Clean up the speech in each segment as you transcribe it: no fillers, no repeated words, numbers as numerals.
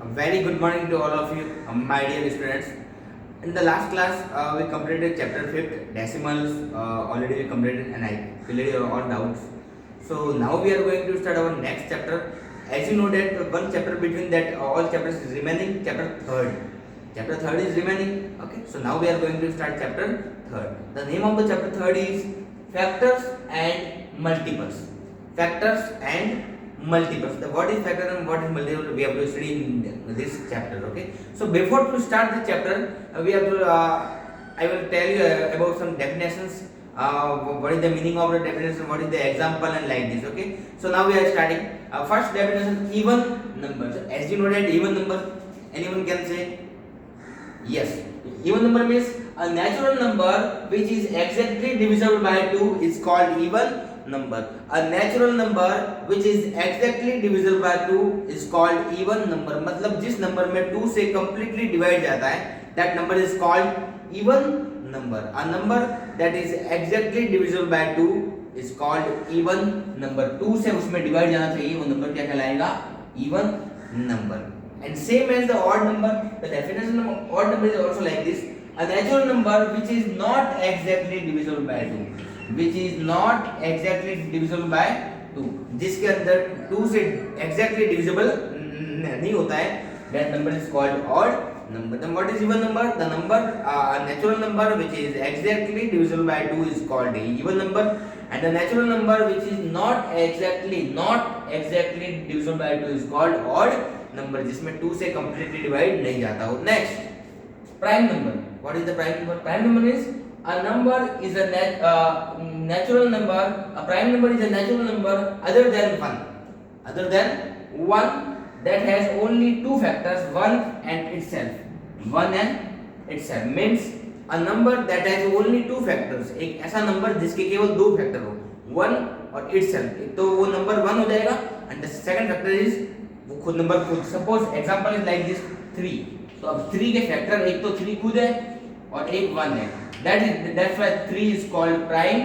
A very good morning to all of you, my dear students. In the last class, we completed chapter 5th, decimals. Already we completed and I cleared all doubts. So now we are going to start our next chapter. As you know that one chapter between that all chapters is remaining, chapter 3rd. Chapter 3rd is remaining. Okay, so now we are going to start chapter 3rd. The name of the chapter 3rd is factors and multiples. Factors and multiples. The what is factor and what is multiple we have to study in this chapter. Okay, so before to start the chapter, we have to I will tell you about some definitions. What is the meaning of the definition, what is the example, and like this. Okay, so now we are starting. First definition, even numbers. As you know that even number, anyone can say yes. Even number means a natural number which is exactly divisible by 2 is called even number. A natural number which is exactly divisible by 2 is called even number. मतलब जिस number में 2 से completely divide जाता है, that number is called even number. A number that is exactly divisible by 2 is called even number. 2 से उसमें divide जाना चाहिए, वो number क्या कहलाएगा? Even number. And same as the odd number, the definition of odd number is also like this: a natural number which is not exactly divisible by 2, which is not exactly divisible by 2, जिसके अंदर 2 से exactly divisible नहीं होता है, that number is called odd number. Then what is even number? The number, a natural number which is exactly divisible by 2 is called even number, and the natural number which is not exactly divisible by 2 is called odd number, जिसमें 2 से completely divide नहीं जाता हो. Next, prime number. What is the prime number? Prime number is a number is a natural number. A prime number is a natural number other than 1 that has only two factors, 1 and itself. 1 and itself means a number that has only two factors. एक ऐसा number जिसके केवल दो factor हो, 1 और itself. तो वो number 1 हो जाएगा and the second factor is वो खुद नंबर खुद. Suppose example is like this 3. तो अब 3 के फैक्टर एक तो 3 खुद है और एक 1 है. That's why 3 is called prime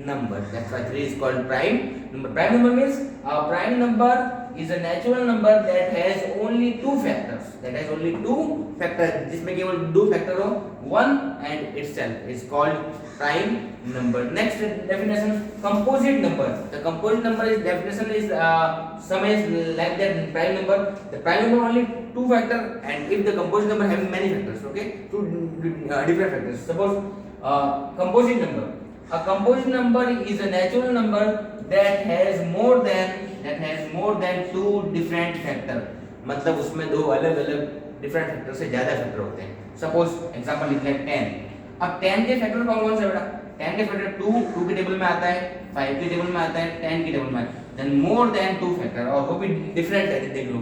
number. That's why 3 is called prime number. Prime number means a prime number is a natural number that has only two factors. जिसमें केवल दो फैक्टर हो, 1 and itself is called prime number. Next definition, composite number. The composite number is definition is sum is like that prime number. The prime number only two factor, and if the composite number having many factors, okay, two different factors. Suppose composite number. A composite number is a natural number that has more than two different factor. मतलब उसमें दो अलग अलग different factor से ज्यादा factor होते हैं. Suppose example लिख लें 10. अब 10 के फैक्टर कौन से बेटा? 10 के फैक्टर 2 के टेबल में आता है, 5 के टेबल में आता है, 10 के टेबल में आता है. Then more than two factor और वो भी different है, देख लो.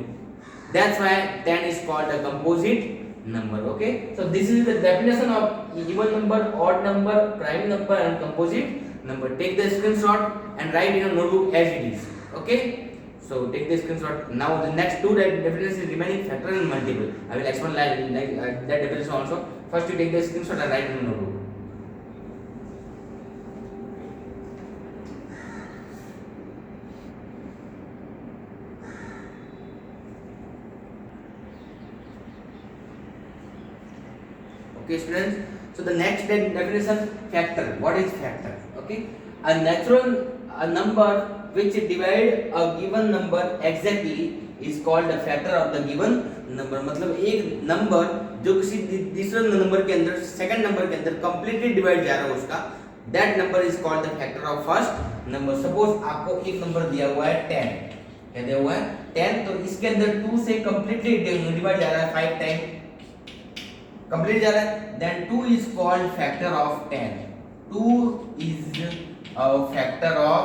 That's why 10 is called a composite number. Okay, so this is the definition of even number, odd number, prime number, and composite number. Take the screenshot and write in your notebook as it is. Okay, so take the screenshot. Now the next two definitions is remaining, factor and multiple. I will explain like that definition also. First you take the screenshot and write in your notebook. Okay students, so the next definition, factor. What is factor? Okay, a number which divide a given number exactly is called the factor of the given number. मतलब एक number जो किसी दूसरे number के अंदर, second number के अंदर completely divide जा रहा है उसका, that number is called the factor of first number. Suppose आपको एक नंबर दिया हुआ है 10, क्या दिया हुआ है 10, तो इसके अंदर 2 से completely डिवाइड जा रहा है 5 टाइम कंप्लीट जा रहा है, then 2 is called factor of 10. 2 is a factor of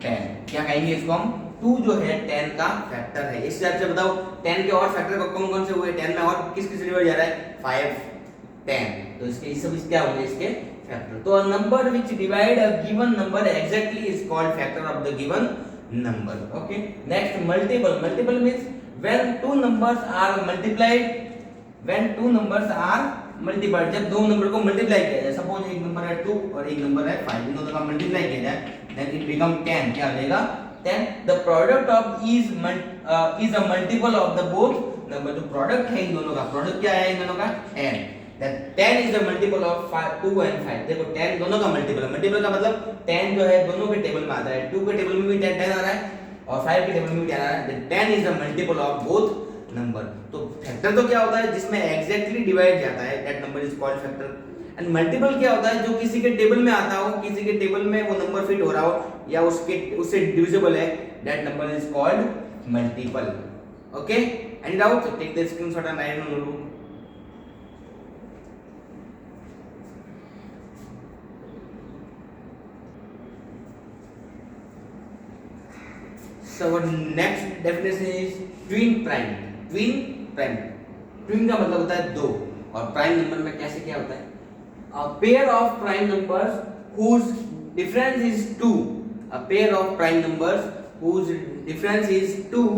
10. क्या कहेंगे इसको हम? 2 जो है 10 का फैक्टर है. इस हिसाब से बताओ 10 के और फैक्टर कौन कौन से हुए? 10 में और किस किस डिवाइड जा रहा है? 5, 10. तो इसके सब क्या होंगे इसके फैक्टर. तो a number which divide a given number exactly is called factor of the given number. Okay, next multiple. Multiple means when two numbers are multiplied. जब दो नंबर को मल्टीप्लाई किया जाए, सपोज एक नंबर है 2 और एक नंबर है 5, इन दोनों का मल्टीप्लाई किया जाए, देन इट बिकम 10. क्या हो जाएगा? then the product of is a multiple of the both number. जो प्रोडक्ट है इन दोनों का, प्रोडक्ट क्या है इन दोनों का 10, that 10 is the multiple of 2 and 5. देखो 10 दोनों का मल्टीपल है, मल्टीपल का मतलब 10 जो है दोनों के टेबल में आता है, 2 के टेबल में भी 10 आ रहा है और 5 के टेबल में भी 10 आ रहा है, 10 is the multiple of both number. तो फैक्टर तो क्या होता है जिसमें एग्जैक्टली डिवाइड जाता है, that number is called factor. And multiple क्या होता है जो किसी के टेबल में आता हो, किसी के टेबल में वो नंबर फिट हो रहा हो या उससे डिविजिबल है, that number is called multiple. Okay, any doubt? Take the screenshot and write on notebook. So our next definition is twin prime. Twin prime. Twin का मतलब होता है दो और प्राइम नंबर में कैसे क्या होता है? A pair of prime numbers whose difference is 2. A pair of prime numbers whose difference is 2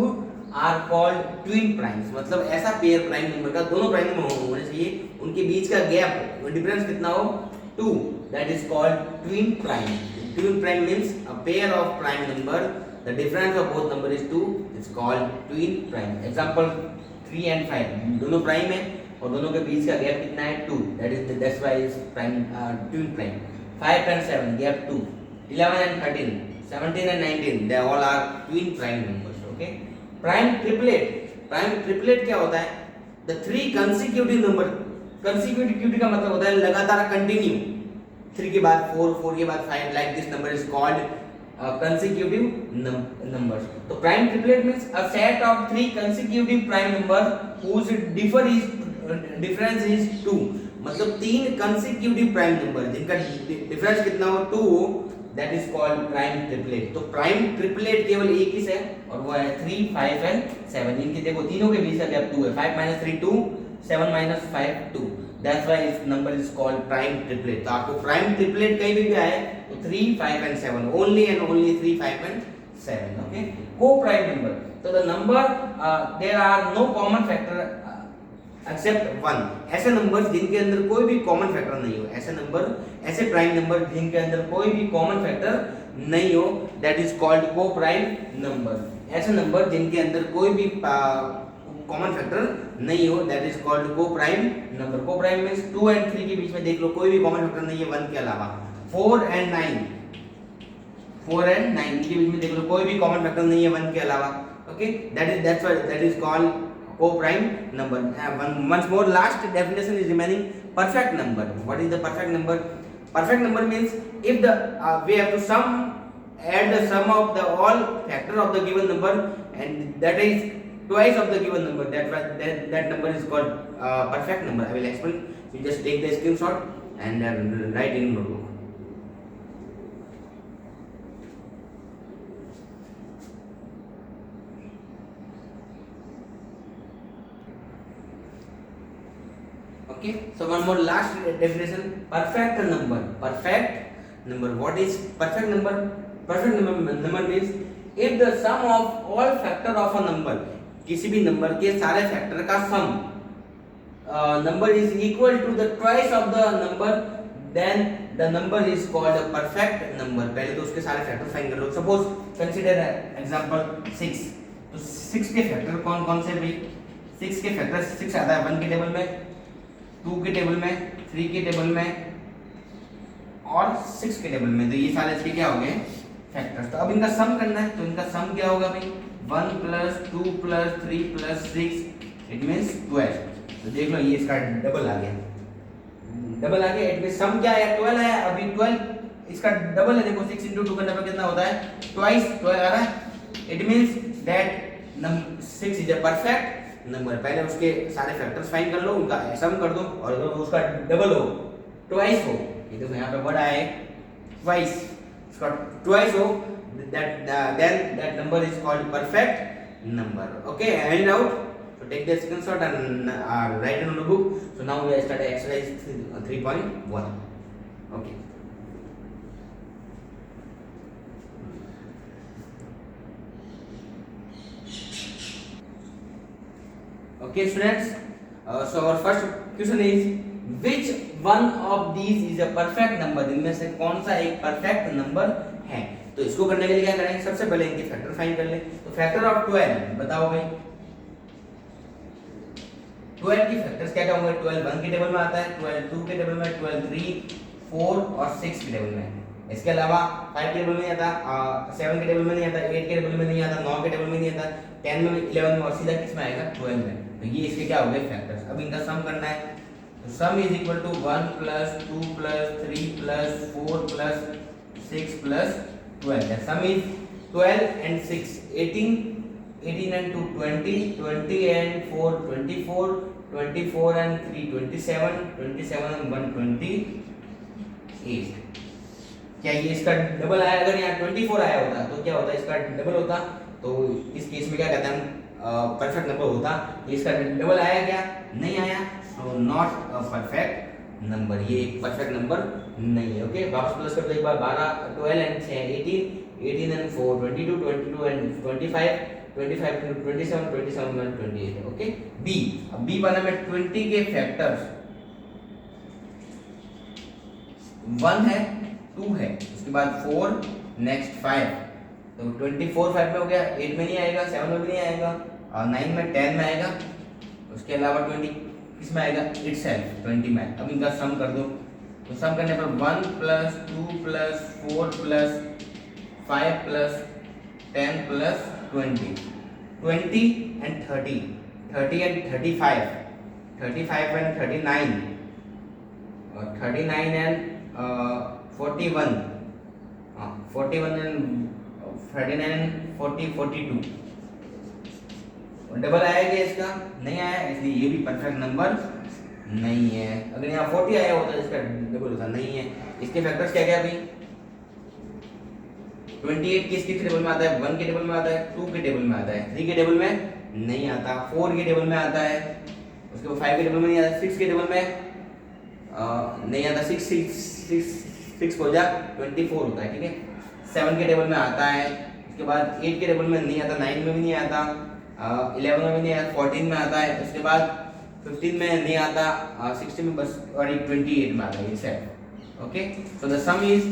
are called twin primes. मतलब ऐसा पेयर प्राइम नंबर का, दोनों प्राइम नंबर होने चाहिए, उनके बीच का गैप डिफरेंस कितना हो 2, that is called twin prime. Twin prime means a pair of prime number, the difference of both number is 2, is called twin prime. Example 3 and 5 दोनों prime है और दोनों के बीच का गैप कितना है 2, that's why is prime twin prime. 5 and 7 gap 2, 11 and 13, 17 and 19 they all are twin prime numbers. Okay, prime triplet क्या होता है? The three consecutive number, consecutive का मतलब होता है लगातार कंटिन्यू, 3 के बाद 4, 4 के बाद 5, like this number is called consecutive numbers. तो prime triplet means a set of 3 consecutive prime numbers whose difference is 2. मतलब 3 consecutive prime number जिनका डिफरेंस कितना हो 2, that is called prime triplet. तो prime triplet केवल एक ही है और वो है 3, 5 and 7. इनके देखो तीनों के बीच का गैप 2 है, 5 minus 3 2, 7 minus 5 2. That's why its number is called prime triplet. तो आपको prime triplet कहीं भी आए तो 3, 5 and 7, only and only 3, 5 and 7. Okay, co-prime number. So the number there are no common factor except 1. ऐसे नंबर्स जिनके अंदर कोई भी कॉमन फैक्टर नहीं हो, ऐसे प्राइम नंबर जिनके अंदर कोई भी कॉमन फैक्टर नहीं हो, that is called co-prime number. ऐसे नंबर जिनके अंदर कोई भी कॉमन फैक्टर नहीं हो, that is called co-prime number. co-prime means 2 and 3 के बीच में देख लो कोई भी कॉमन फैक्टर नहीं है 1 के अलावा. 4 and 9 के बीच में देख लो कोई भी कॉमन फैक्टर नहीं है 1 के अलावा. Okay, that's why that is called co-prime number. Once more, last definition is remaining perfect number. What is the perfect number? Perfect number means if the we have to add the sum of the all factor of the given number and that is twice of the given number, that number is called perfect number. I will explain. You just take the screenshot and write in notebook. Okay, so one more last definition, perfect number. What is perfect number? Perfect number means if the sum of all factor of a number, किसी भी number के सारे factor का सम number is equal to the twice of the number, then the number is called a perfect number. पहले तो उसके सारे factor find कर लो. Suppose consider example 6. तो 6 के फैक्टर कौन कौन से भाई? 6 के फैक्टर 6 आता है 1 के टेबल में, 2 के टेबल में, 3 के टेबल में और 6 के टेबल में. तो ये सारे इसके क्या हो गए? फैक्टर्स. तो अब इनका सम करना है, तो इनका सम क्या होगा भाई? 1 plus 2 plus 3 plus 6, it means 12. तो देख लो ये इसका डबल आ गया. इट मींस सम क्या है? 12 है. अभी 12 इसका डबल है. देखो 6 into 2 का डबल कितना होता है? ट्वाइस 12 आ रहा है. It means that 6 is a perfect number. पहले उसके सारे फैक्टर्स फाइंड कर लो, उनका सम कर दो और अगर उसका डबल हो, ट्वाइस हो, ये देखो यहाँ पे बड़ा है ट्वाइस, उसका ट्वाइस हो, then that number is called perfect number. Okay, any doubt? So take the screenshot and write it on the book. So now we start exercise 3.1. Okay. Okay students, so our first question is which one of these is a perfect number? इनमें से कौन सा एक perfect number है? तो इसको करने के लिए क्या करेंगे, सबसे पहले इनके फैक्टर फाइंड कर ले। तो फैक्टर ऑफ 12 बताओ भाई, 12 की फैक्टर्स क्या क्या होंगे? 12 1 के टेबल में आता है, 12 2 के टेबल में, 12 3 4 और 6 के टेबल में। इसके अलावा 5 के टेबल में नहीं आता, 7 के टेबल में नहीं आता, 8 के टेबल में नहीं आता, 9 के टेबल में नहीं आता, 10 में, 11 में और सीधा किस में आएगा? 12 में। तो ये इसके क्या हो गए? फैक्टर्स। अब इनका सम करना है। तो sum is equal to 1 plus 2 plus 3 plus 4 plus 6 plus 12। The sum is 12 and 6 18, 18 and 2 20, 20 and 4 24, 24 and 3 27, 27 and 1 28। क्या ये इसका डबल आया? अगर यहाँ 24 आया होता तो क्या होता? इसका डबल होता। तो इस केस में क्या कहते हैं हम? परफेक्ट नंबर होता। ये इसका डबल आया क्या? नहीं आया। So not a perfect number, ये एक परफेक्ट नंबर नहीं है। ओके, वापस प्लस कर दो एक बार। 12 12 and 6 18, 18 and 4 22, 22 and 25, 25 to 27, 27 and 28। Okay, B. अब बी वाला में 20 के फैक्टर्स 1 है, 2 है, उसके बाद 4, नेक्स्ट 5। तो 24 5 में हो गया, 8 में नहीं आएगा, 7 में भी नहीं आएगा, और 9 में 10 में आएगा। उसके अलावा 20 किस में आएगा? इटसेल्फ 20 में। अब इनका सम कर दो। तो सम करने पर 1 plus 2 plus 4 plus 5 plus 10 plus 20, 20 and 30, 30 and 35, 35 and 39, और 39 and 41, 41 and 39 and 40 42। डबल आया क्या इसका? नहीं आया, इसलिए ये भी परफेक्ट नंबर नहीं है। अगर यहाँ 40 आया होता तो इसका डबल होता, नहीं है। इसके फैक्टर्स क्या क्या अभी? 28 किसके टेबल में आता है? 1 के टेबल में आता है, 2 के टेबल में आता है, 3 के टेबल में नहीं आता, 4 के टेबल में आता है, उसके बाद 5 के टेबल में नहीं आता, 6 के टेबल में नहीं आता। 6 हो जा 24 होता है, ठीक है। 7 के टेबल में आता है, उसके बाद 8 के टेबल में नहीं आता, 9 में भी नहीं आता, 11 में भी नहीं आता, 14 में आता है, उसके बाद 15 में नहीं आता, 16 में बस, और 28 में आता है, ये set. Okay, so the sum is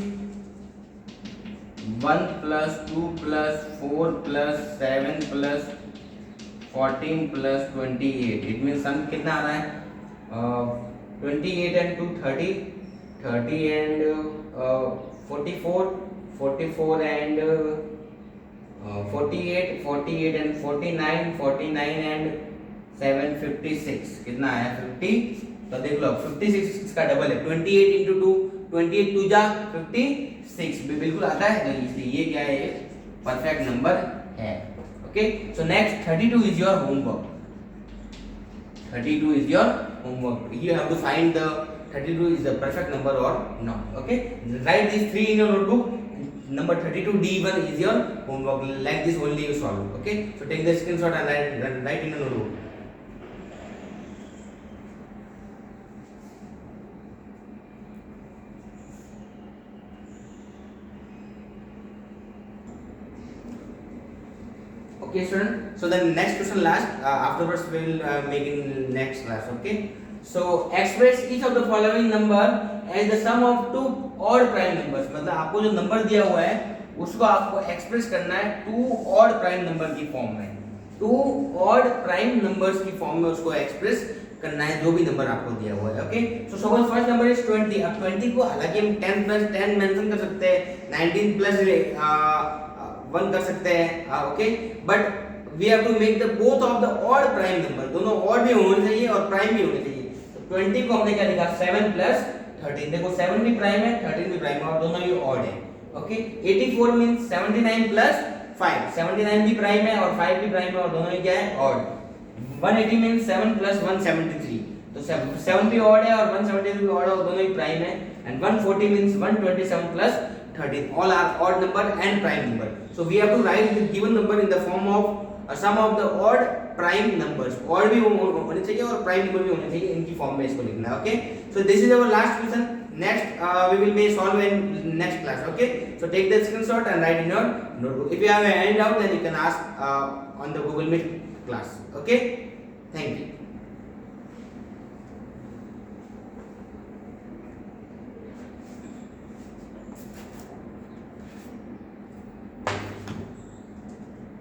1 plus 2 plus 4 plus 7 plus 14 plus 28। It mean sum कितना आ रहा है? 28 and 2 30, 30 and 44, 44 and 48, 48 and 49, 49 and 7 56। कितना आया? 50। तो देख लो 56 इसका डबल है। 28 into 2, 28 2 जा 56 भी बिल्कुल आता है, नहीं, इसलिए ये क्या है? परफेक्ट नंबर है। Okay, so next 32 is your homework. 32 is your homework. You have to find the 32 is the perfect number or not. Okay, write these three in your notebook. Number 32 D1 is your homework. Like this only you solve. Okay, so take the screenshot and write in your notebook. Okay, student. So the next question last. Afterwards we will make in next class. Okay. So express each of the following number as the sum of two odd prime numbers. मतलब आपको जो number दिया हुआ है उसको आपको express करना है टू ऑड प्राइम नंबर की फॉर्म में। टू ऑड प्राइम नंबर्स की फॉर्म में उसको एक्सप्रेस करना है, जो भी नंबर आपको दिया हुआ है। Okay, so suppose first number is 20। अब 20 को हालांकि हम 10 प्लस 10 मेंशन कर सकते हैं, 19 प्लस 1 कर सकते हैं। Okay, but we have to make the both of the odd prime number. दोनों ऑड भी होने चाहिए और प्राइम भी होने चाहिए। तो 20 को हमने क्या लिखा? 7 प्लस 13। देखो 7 भी प्राइम है, 13 भी प्राइम है, और दोनों ही ऑड है। Okay, 84 means 79 plus 5। 79 भी प्राइम है और 5 भी प्राइम है, और दोनों ही क्या है? ऑड। 180 means 7 plus 173। तो 7 भी ऑड है और 173 भी ऑड है, और दोनों ही प्राइम है। And 140 means 127 plus 13। All are odd number and prime number. So we have to write the given number in the form of a sum of the odd prime numbers. Odd भी होने चाहिए और prime number भी होने चाहिए, इनकी form में इसको लिखना है। Okay, so this is our last question. Next we will may solve in next class. Okay, so take the screenshot and write in your notebook. If you have any doubt, then you can ask on the Google Meet class. Okay, thank you.